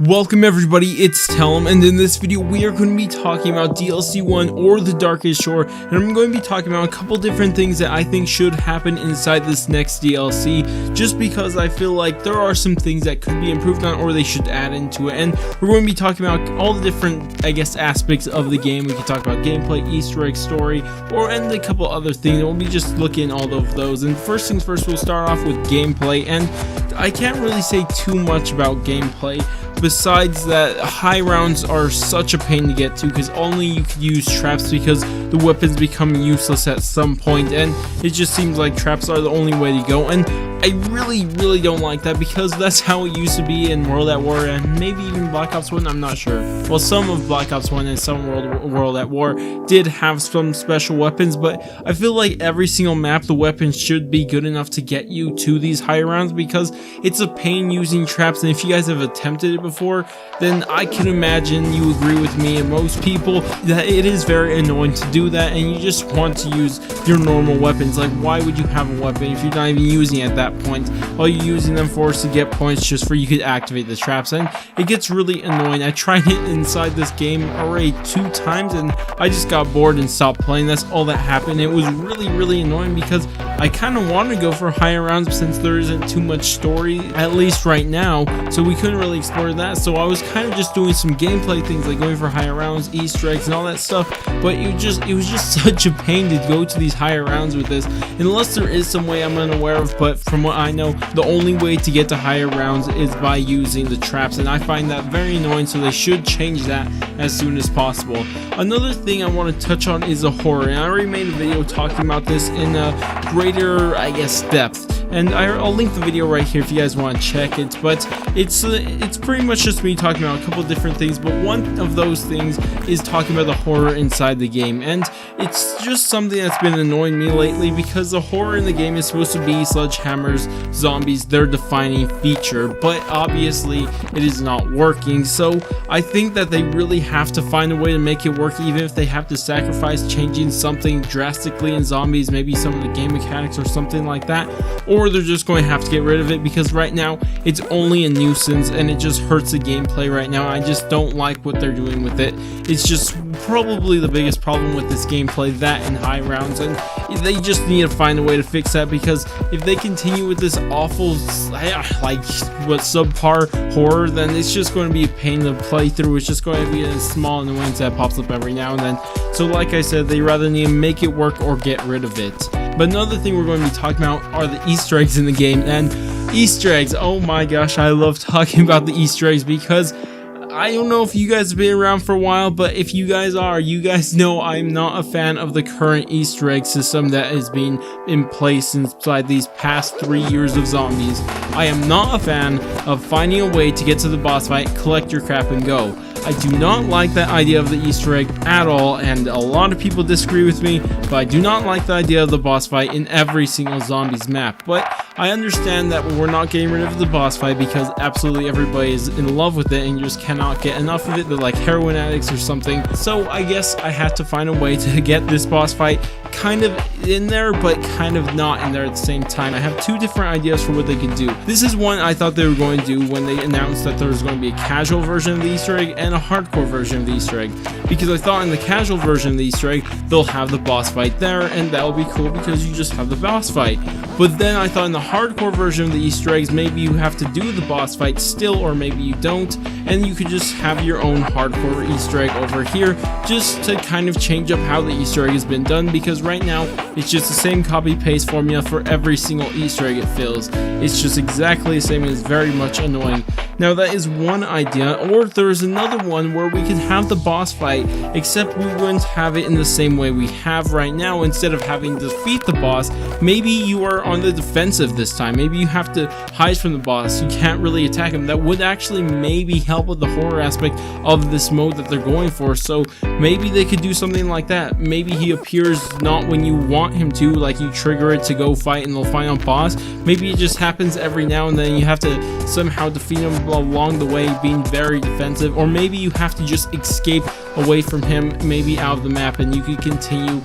Welcome everybody, it's Tellum, and in this video we are going to be talking about DLC 1 or the Darkest Shore, and I'm going to be talking about a couple different things that I think should happen inside this next DLC, just because I feel like there are some things that could be improved on or they should add into it. And we're going to be talking about all the different, aspects of the game. We can talk about gameplay, Easter egg, story, and a couple other things. We'll be just looking at all of those. And first things first, we'll start off with gameplay, and I can't really say too much about gameplay. Besides that, high rounds are such a pain to get to because only you could use traps because the weapons become useless at some point, and it just seems like traps are the only way to go. And I really don't like that because that's how it used to be in World at War and maybe even Black Ops 1, I'm not sure. Well, some of Black Ops 1 and some World at War did have some special weapons, but I feel like every single map the weapons should be good enough to get you to these higher rounds because it's a pain using traps. And if you guys have attempted it before, then I can imagine you agree with me and most people that it is very annoying to do that, and you just want to use your normal weapons. Like, why would you have a weapon if you're not even using it at that point? All you're using them for is to get points just for you could activate the traps, and it gets really annoying. I tried it inside this game already 2 times and I just got bored and stopped playing. That's all that happened. It was really annoying because I kind of wanted to go for higher rounds since there isn't too much story, at least right now, so we couldn't really explore that. So I was kind of just doing some gameplay things like going for higher rounds, Easter eggs, and all that stuff. But it was just such a pain to go to these higher rounds with this, unless there is some way I'm unaware of. But from what I know, the only way to get to higher rounds is by using the traps, and I find that very annoying. So they should change that as soon as possible. Another thing I want to touch on is the horror, and I already made a video talking about this in a greater, depth. And I'll link the video right here if you guys want to check it. But it's pretty much just me talking about a couple different things, but one of those things is talking about the horror inside the game. And it's just something that's been annoying me lately because the horror in the game is supposed to be sledgehammers, zombies, their defining feature, but obviously it is not working. So I think that they really have to find a way to make it work, even if they have to sacrifice changing something drastically in zombies, maybe some of the game mechanics or something like that, or they're just going to have to get rid of it because right now it's only a nuisance and it just hurts the gameplay right now. I just don't like what they're doing with it. It's just probably the biggest problem with this gameplay, that and high rounds, and they just need to find a way to fix that because if they continue with this awful subpar horror, then it's just going to be a pain to play through. It's just going to be a small annoyance that pops up every now and then. So like I said, they rather need to make it work or get rid of it. But another thing we're going to be talking about are the Easter eggs in the game. And Easter eggs, oh my gosh, I love talking about the Easter eggs because I don't know if you guys have been around for a while, but if you guys are, you guys know I'm not a fan of the current Easter egg system that has been in place inside these past 3 years of zombies. I am not a fan of finding a way to get to the boss fight, collect your crap, and go. I do not like that idea of the Easter egg at all, and a lot of people disagree with me, but I do not like the idea of the boss fight in every single zombies map. But I understand that we're not getting rid of the boss fight because absolutely everybody is in love with it and you just cannot get enough of it. They're like heroin addicts or something. So I guess I had to find a way to get this boss fight kind of in there but kind of not in there at the same time. I have 2 different ideas for what they could do. This is one I thought they were going to do when they announced that there was going to be a casual version of the Easter egg and a hardcore version of the Easter egg, because I thought in the casual version of the Easter egg they'll have the boss fight there and that'll be cool because you just have the boss fight. But then I thought in the hardcore version of the Easter eggs maybe you have to do the boss fight still, or maybe you don't, and you could just have your own hardcore Easter egg over here just to kind of change up how the Easter egg has been done, because right now it's just the same copy paste formula for every single Easter egg it fills. It's just exactly the same and it's very much annoying. Now that is one idea, or there's another one where we could have the boss fight, except we wouldn't have it in the same way we have right now. Instead of having to defeat the boss, maybe you are on the defensive this time. Maybe you have to hide from the boss. You can't really attack him. That would actually maybe help with the horror aspect of this mode that they're going for. So maybe they could do something like that. Maybe he appears not when you want him to, like you trigger it to go fight in the final boss. Maybe it just happens every now and then. You have to somehow defeat him along the way, being very defensive, or maybe you have to just escape away from him, maybe out of the map, and you could continue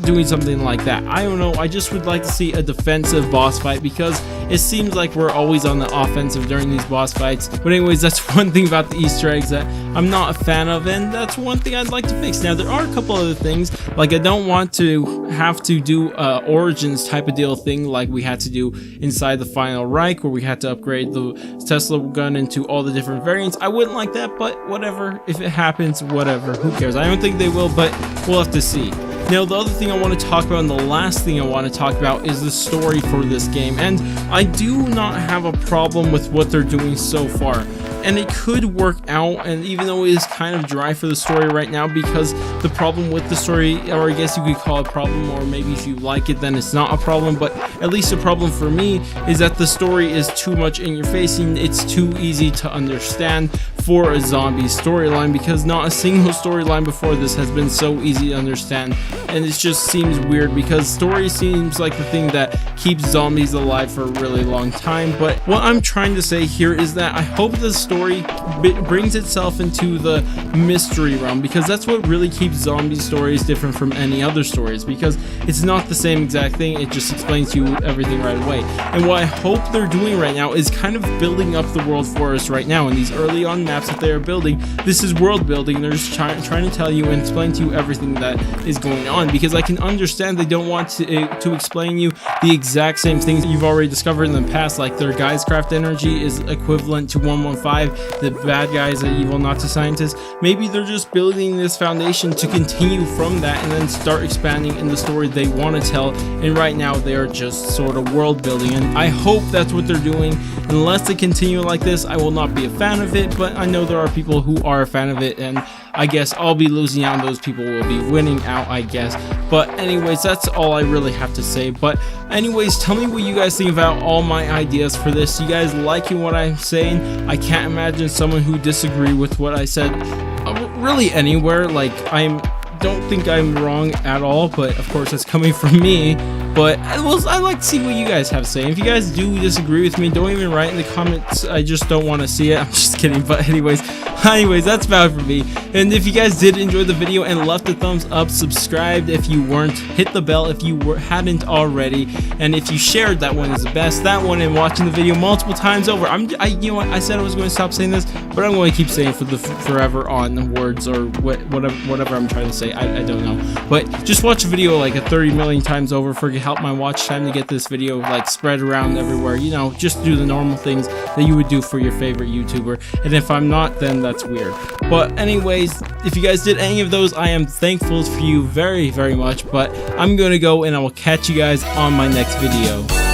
doing something like that. I don't know, I just would like to see a defensive boss fight because it seems like we're always on the offensive during these boss fights. But anyways, that's one thing about the Easter eggs that I'm not a fan of, and that's one thing I'd like to fix. Now, there are a couple other things, like I don't want to have to do Origins type of deal thing like we had to do inside the Final Reich, where we had to upgrade the Tesla gun into all the different variants. I wouldn't like that, but whatever. If it happens, whatever. Who cares? I don't think they will, but we'll have to see. Now, the other thing I want to talk about, and the last thing I want to talk about, is the story for this game. And I do not have a problem with what they're doing so far. And it could work out, and even though it is kind of dry for the story right now, because the problem with the story, or I guess you could call it a problem, or maybe if you like it then it's not a problem, but at least the problem for me is that the story is too much in your face and it's too easy to understand for a zombie storyline, because not a single storyline before this has been so easy to understand, and it just seems weird because story seems like the thing that keeps zombies alive for a really long time. But what I'm trying to say here is that I hope the story brings itself into the mystery realm, because that's what really keeps zombie stories different from any other stories, because it's not the same exact thing, it just explains to you everything right away. And what I hope they're doing right now is kind of building up the world for us right now in these early on maps that they are building. This is world building. They're just trying to tell you and explain to you everything that is going on, because I can understand they don't want to explain you the exact same things you've already discovered in the past, like their Geistcraft energy is equivalent to 115, the bad guys are evil Nazi scientists. Maybe they're just building this foundation to continue from that and then start expanding in the story they want to tell, and right now they are just sort of world building, and I hope that's what they're doing. Unless they continue like this, I will not be a fan of it, but I know there are people who are a fan of it, and I guess I'll be losing out and those people will be winning out, I guess. But anyways, that's all I really have to say. But anyways, tell me what you guys think about all my ideas for this. You guys liking what I'm saying? I can't imagine someone who disagree with what I said really anywhere. Like, don't think I'm wrong at all, but of course that's coming from me. But I'd like to see what you guys have to say. If you guys do disagree with me, don't even write in the comments. I just don't want to see it. I'm just kidding. But anyways, that's about it for me. And if you guys did enjoy the video and left a thumbs up, subscribed if you weren't, hit the bell if you hadn't already, and if you shared, that one is the best. That one, and watching the video multiple times over. You know what? I said I was going to stop saying this, but I'm going to keep saying it for the forever on words or whatever I'm trying to say. I don't know. But just watch the video like 30 million times over for help my watch time to get this video like spread around everywhere. You know, just do the normal things that you would do for your favorite YouTuber. And if I'm not, then that's weird. But anyways, if you guys did any of those, I am thankful for you very, very much. But I'm gonna go, and I will catch you guys on my next video.